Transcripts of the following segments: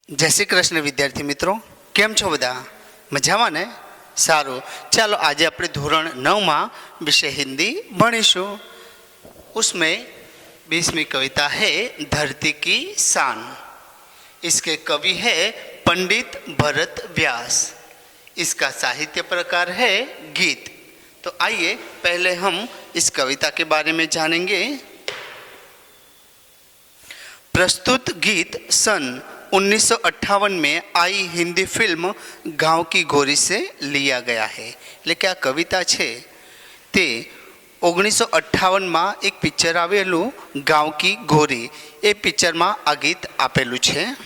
जय श्री कृष्ण विद्यार्थी मित्रों, केम छो बधा? मजामां ने? सारू, चलो आज अपने धोरण 9 में विषय हिंदी भणीशुं। उसमें 20वीं कविता है धरती की शान। इसके कवि है पंडित भरत व्यास। इसका साहित्य प्रकार है गीत। तो आइए पहले हम इस कविता के बारे में जानेंगे। प्रस्तुत गीत सन 1958 में आई हिंदी फिल्म गांव की गोरी से लिया गया है। लेकिन आ कविता है ते 1958 में एक पिक्चर आवेलू गांव की गोरी, ए पिक्चर में आ गीत आपेलू है।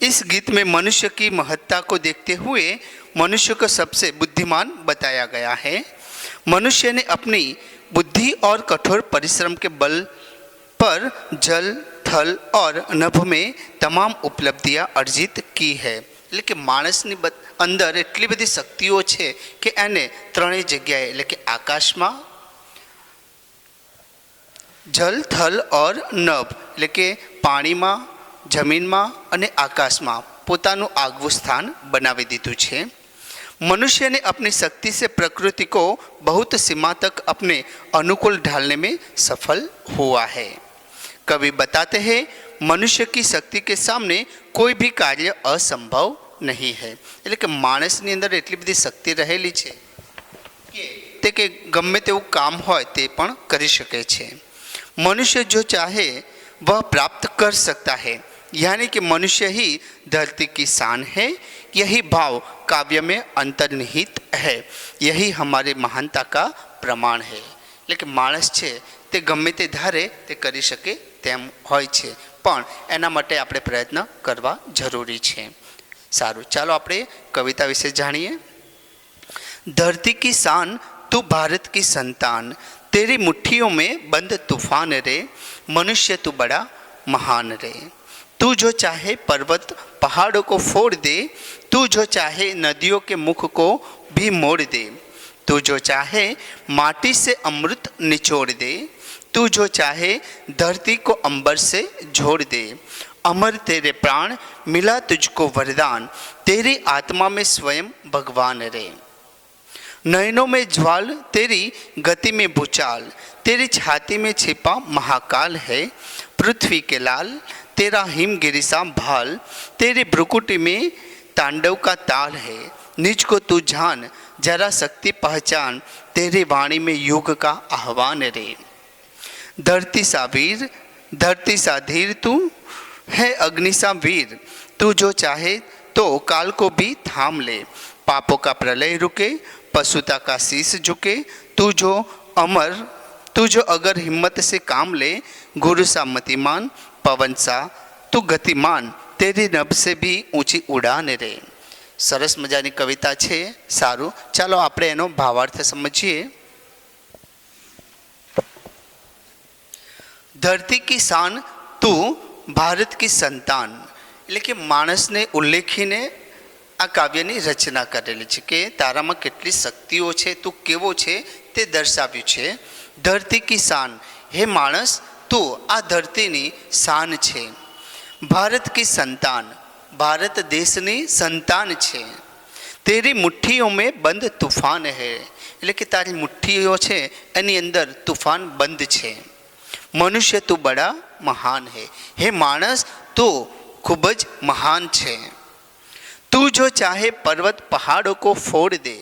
इस गीत में मनुष्य की महत्ता को देखते हुए मनुष्य को सबसे बुद्धिमान बताया गया है। मनुष्य ने अपनी बुद्धि और कठोर परिश्रम के बल पर जल, थल और नभ में तमाम उपलब्धियां अर्जित की है। लेकिन मानसनी अंदर एटली बधी शक्तिओ छे कि एने त्रणेय जग्याए એટલે કે આકાશમાં, જલ, થલ और નભ એટલે કે પાણીમાં, જમીનમાં અને આકાશમાં પોતાનું આગવું સ્થાન બનાવી દીધું છે। मनुष्य ने अपनी शक्ति से प्रकृति को बहुत सीमा तक अपने अनुकूल ढालने में सफल हुआ है। कवि बताते हैं मनुष्य की शक्ति के सामने कोई भी कार्य असंभव नहीं है। એટલે કે માણસની અંદર એટલી બધી શક્તિ રહેલી છે કે ગમે તેવું કામ હોય તે પણ કરી શકે છે। मनुष्य जो चाहे वह प्राप्त कर सकता है, यानी कि मनुष्य ही धरती की शान है। यही भाव काव्य में अंतर्निहित है। यही हमारे महानता का प्रमाण है। लेकिन माणस છે તે ગમે તે ધારે તે કરી શકે તેમ હોય છે, પણ એના માટે આપણે પ્રયત્ન કરવા જરૂરી છે। સારું, ચાલો આપણે કવિતા વિશે જાણીએ। धरती की शान तू भारत की संतान, तेरी मुट्ठियों में बंद तूफान रे, मनुष्य तू बड़ा महान रे। तू जो चाहे पर्वत पहाड़ों को फोड़ दे, तू जो चाहे नदियों के मुख को भी मोड़ दे, तू जो चाहे माटी से अमृत निचोड़ दे, तू जो चाहे धरती को अंबर से जोड़ दे। अमर तेरे प्राण मिला तुझको वरदान, तेरी आत्मा में स्वयं भगवान रे। नयनों में ज्वाल तेरी गति में भूचाल, तेरी छाती में छिपा महाकाल है। पृथ्वी के लाल तेरा हिमगिरी सा भाल, तेरी भ्रुकुटी में तांडव का ताल है। निज को तू जान जरा शक्ति पहचान, तेरी वाणी में युग का आह्वान रे। धरती सा वीर, धरती सा धीर, तू है अग्नि सा वीर, तू जो चाहे तो काल को भी थाम ले। पापों का प्रलय रुके, पशुता का शीश झुके, तू जो अमर, तू जो अगर हिम्मत से काम ले। गुरु सा मतिमान, पवन सा तू गतिमान, तेरी नभ से भी ऊंची उड़ान रे। सरस मजानी कविता है। सारू, चलो આપણે એનો ભાવાર્થ સમજીએ। धरती की शान तू भारत की संतान, એટલે કે માણસને ઉલ્લેખીને આ કાવ્યની રચના કરેલી છે કે તારામાં કેટલી શક્તિઓ છે, તું કેવો છે તે દર્શાવ્યું છે। ધરતી की शान, હે માણસ તું આ ધરતીની શાન છે। भारत की संतान, भारत देशनी संतान છે। तेरी मुट्ठियों में बंद तूफान है, એટલે કે તારી મુઠ્ઠીઓ છે એની અંદર તૂફાન બંધ છે। मनुष्य तू बड़ा महान है, हे मानस तू खूब ज महान छे। तू जो चाहे पर्वत पहाड़ों को फोड़ दे,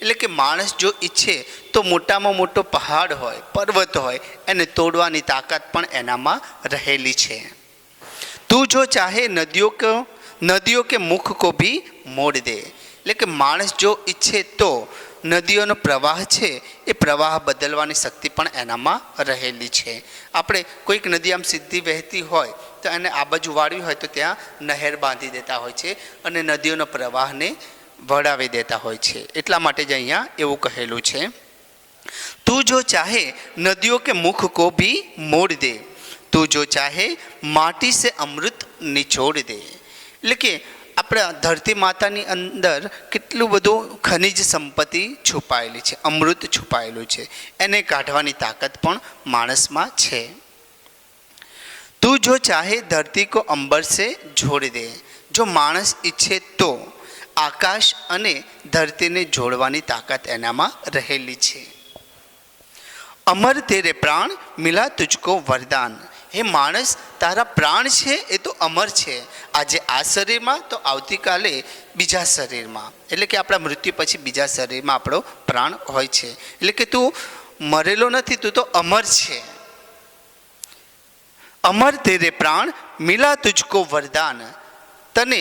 એટલે કે માણસ જો ઈચ્છે તો મોટામાં મોટો પહાડ હોય, પર્વત હોય, એને તોડવાની તાકાત પણ એનામાં રહેલી છે। तू जो चाहे नदियों के मुख को भी मोड़ दे, એટલે કે માણસ જો ઈચ્છે તો નદીઓનો પ્રવાહ છે એ પ્રવાહ બદલવાની શક્તિ પણ એનામાં રહેલી છે। આપણે કોઈક નદી આમ સીધી વહેતી હોય તો એને આ બાજુ વાળવી હોય તો ત્યાં નહેર બાંધી દેતા હોય છે અને નદીઓનો પ્રવાહને વળાવી દેતા હોય છે। એટલા માટે જ અહીંયા એવું કહેલું છે, तू जो चाहे नदियों के मुख को भी मोड़ दे, तू जो चाहे माटी से अमृत निचोड़ दे। એટલે કે આપણા ધરતી માતાની અંદર કેટલું બધું ખનિજ સંપત્તિ છુપાયેલી છે, અમૃત છુપાયેલું છે, એને કાઢવાની તાકાત પણ માણસમાં છે। तू जो चाहे धरती को अंबर से जोड़ दे। जो माणस ઈચ્છે તો આકાશ અને ધરતીને જોડવાની તાકાત એનામાં રહેલી છે। અમર તેરે પ્રાણ મિલા તુજકો વરદાન। હે માણસ, તારા પ્રાણ છે એ તો અમર છે, આજે આ શરીરમાં તો આવતીકાલે બીજા શરીરમાં, એટલે કે આપણા મૃત્યુ પછી બીજા શરીરમાં આપણો પ્રાણ હોય છે। એટલે કે તું મરેલો નથી, તું તો અમર છે। અમર તેરે પ્રાણ મિલા તુજકો વરદાન। તને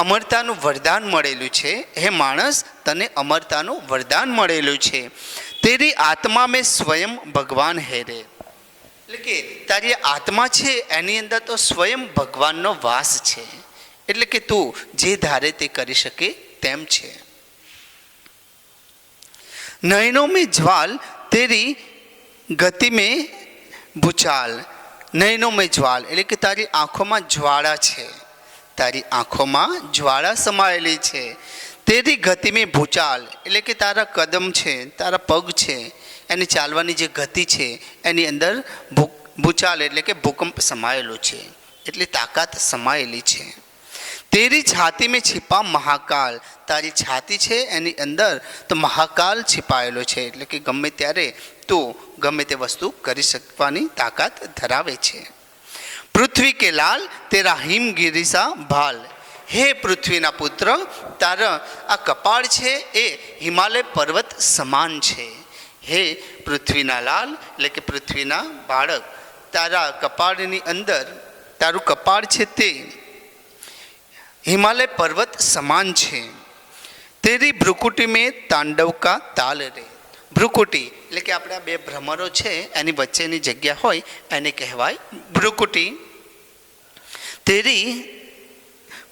અમરતાનું વરદાન મળેલું છે। હે માણસ, તને અમરતાનું વરદાન મળેલું છે। તેરી આત્મા મેં સ્વયં ભગવાન હે રે। એટલે કે તારી આત્મા છે એની અંદર તો સ્વયં ભગવાનનો વાસ છે। એટલે કે તું જે ધારે તે કરી શકે તેમ છે। નયનો મેં જ્વાલ તેરી ગતિ મેં ભૂચાલ। નયનો મેં જ્વાલ એટલે કે તારી આંખોમાં જ્વાળા છે, તારી આંખોમાં જ્વાળા સમાયેલી છે। તેરી ગતિ મેં ભૂચાલ એટલે કે તારા કદમ છે, તારા પગ છે, એની ચાલવાની જે ગતિ છે એની અંદર ભૂચાલ એટલે કે ભૂકંપ સમાયેલો છે, એટલે તાકાત સમાયેલી છે। તેરી છાતી મેં छिपा મહાકાલ। તારી છાતી છે એની અંદર તો મહાકાલ छिपाયેલો છે, એટલે કે ગમે ત્યારે તું ગમે તે વસ્તુ કરી શકવાની તાકાત ધરાવે છે। પૃથ્વી કે લાલ તેરા હિમગીરી સા ભાલ। હે પૃથ્વીના પુત્ર, તારા આ કપાળ છે એ હિમાલય પર્વત સમાન છે। હે પૃથ્વીના લાલ એટલે કે પૃથ્વીના બાળક, તારા કપાળની અંદર તારું કપાળ છે તે હિમાલય પર્વત સમાન છે। તેરી ભ્રુકુટી મેં તાંડવ કા તાલ રે। ભ્રુકુટી એટલે કે આપણા બે ભ્રમરો છે એની વચ્ચેની જગ્યા હોય એને કહેવાય ભ્રુકુટી। તેરી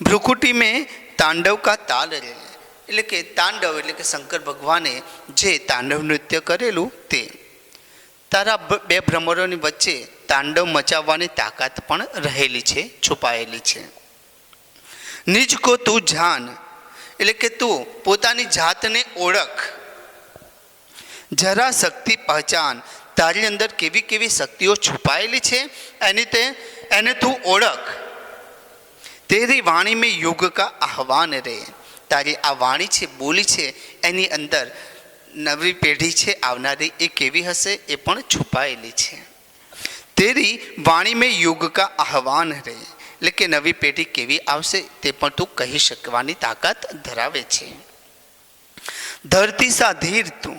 ભ્રુકુટી મેં તાંડવ કા તાલ રે। એટલે કે તાંડવ એટલે કે શંકર ભગવાને જે તાંડવ નૃત્ય કરેલું તે તારા બે ભ્રમરોની વચ્ચે તાંડવ મચાવવાની તાકાત પણ રહેલી છે, છુપાયેલી છે। નિજ કો તું જાન એટલે કે તું પોતાની જાતને ઓળખ। જરા શક્તિ પહેચાન, તારી અંદર કેવી કેવી શક્તિઓ છુપાયેલી છે એને તું ઓળખ। તેરી વાણી મેં યુગ કા આહવાન રે। તારી આ વાણી છે, બોલી છે, એની અંદર નવી પેઢી છે આવનારી એ કેવી હશે એ પણ છુપાયેલી છે। તેરી વાણી મેં યુગ કા આહવાન રે એટલે કે નવી પેઢી કેવી આવશે તે પણ તું કહી શકવાની તાકાત ધરાવે છે। ધરતી સા ધીર તું।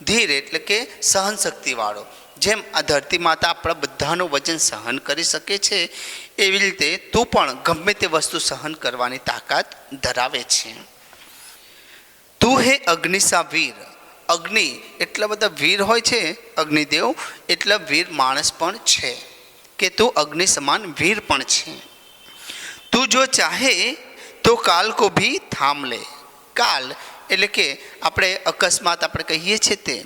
ધીર એટલે કે સહન શક્તિવાળો। જેમ આ ધરતી માતા આપણા બધાનું વજન સહન કરી શકે છે એવી રીતે તું પણ ગમે તે વસ્તુ સહન કરવાની તાકાત ધરાવે છે। તું હે અગ્નિ સા વીર। અગ્નિ એટલા બધા વીર હોય છે, અગ્નિદેવ એટલા વીર માણસ પણ છે કે તું અગ્નિ સમાન વીર પણ છે। તું જો ચાહે તો કાલ કો ભી થામ લે। કાલ એટલે કે આપણે અકસ્માત આપણે કહીએ છીએ તે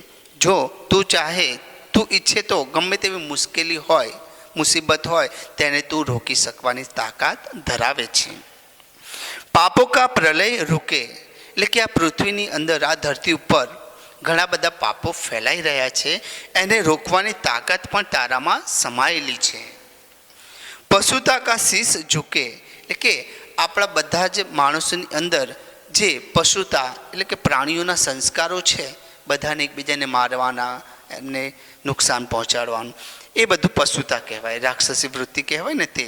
જો તું ચાહે, તું ઈચ્છે તો ગમે તેવી મુશ્કેલી હોય, મુસીબત હોય તેને તું રોકી શકવાની તાકાત ધરાવે છે। પાપો કા પ્રલય રૂકે એટલે કે આ પૃથ્વીની અંદર આ ધરતી ઉપર ઘણા બધા પાપો ફેલાઈ રહ્યા છે, એને રોકવાની તાકાત પણ તારામાં સમાયેલી છે। પશુતા કા શીશ ઝૂકે એટલે કે આપણા બધા જ માણસોની અંદર જે પશુતા એટલે કે પ્રાણીઓના સંસ્કારો છે, બધાને એકબીજાને મારવાના, એમને નુકસાન પહોંચાડવાનું, એ બધું પશુતા કહેવાય, રાક્ષસી વૃત્તિ કહેવાય ને તે।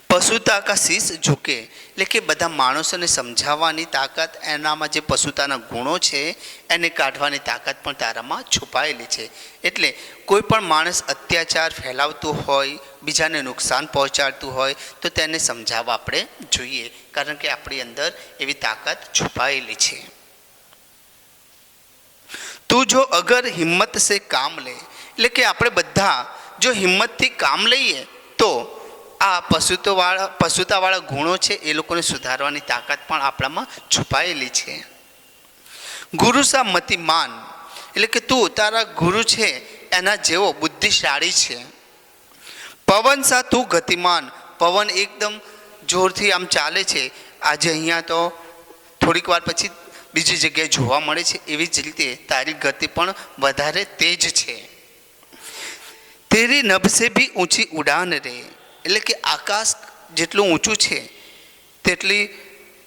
પશુતા કા શીશ ઝૂકે એટલે કે બધા માણસોને સમજાવવાની તાકાત, એનામાં જે પશુતાના ગુણો છે એને કાઢવાની તાકાત પણ તારામાં છુપાયેલી છે। એટલે કોઈ પણ માણસ અત્યાચાર ફેલાવતું હોય, બીજાને નુકસાન પહોંચાડતું હોય તો તેને સમજાવવા આપણે જોઈએ, કારણ કે આપણી અંદર એવી તાકાત છુપાયેલી છે। તું જો અગર હિંમત સે કામ લે એટલે કે આપણે બધા જો હિંમતથી કામ લઈએ તો આ પશુતાવાળા ગુણો છે એ લોકોને સુધારવાની તાકાત પણ આપણામાં છુપાયેલી છે। ગુરુ સા મતિમાન એટલે કે તું તારા ગુરુ છે એના જેવો બુદ્ધિશાળી છે। પવન સા તું ગતિમાન, પવન એકદમ જોરથી આમ ચાલે છે, આજે અહીંયા તો થોડીક વાર પછી બીજી જગ્યાએ જોવા મળે છે, એવી જ રીતે તારી ગતિ પણ વધારે તેજ છે। તેરી નભ સે ભી ઊંચી ઉડાન રે, એટલે કે આકાશ જેટલું ઊંચું છે તેટલી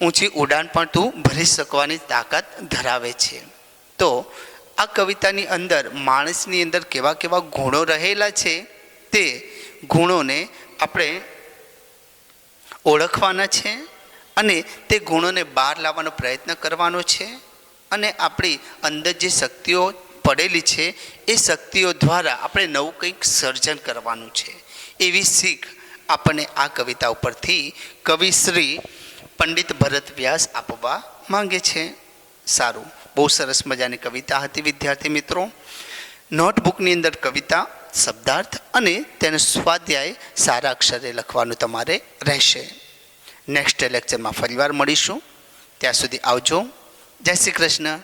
ઊંચી ઉડાન પણ તું ભરી શકવાની તાકાત ધરાવે છે. તો આ કવિતાની અંદર માણસની અંદર કેવા કેવા ગુણો રહેલા છે તે ગુણોને આપણે ઓળખવાના છે અને તે ગુણોને બહાર લાવવાનો પ્રયત્ન કરવાનો છે અને આપણી અંદર જે શક્તિઓ પડેલી છે એ શક્તિઓ દ્વારા આપણે નવું કંઈક સર્જન કરવાનું છે. એવી શીખ આપણને આ કવિતા ઉપરથી કવિ શ્રી પંડિત ભરત વ્યાસ આપવા માંગે છે. સારું, બહુ સરસ મજાની કવિતા હતી વિદ્યાર્થી મિત્રો. નોટબુકની અંદર કવિતા, શબ્દાર્થ અને તેનો સ્વાધ્યાય સારા અક્ષરે લખવાનું તમારે રહેશે. નેક્સ્ટ લેક્ચરમાં ફરીવાર મળીશું. ત્યાં સુધી આવજો. જય શ્રી કૃષ્ણ.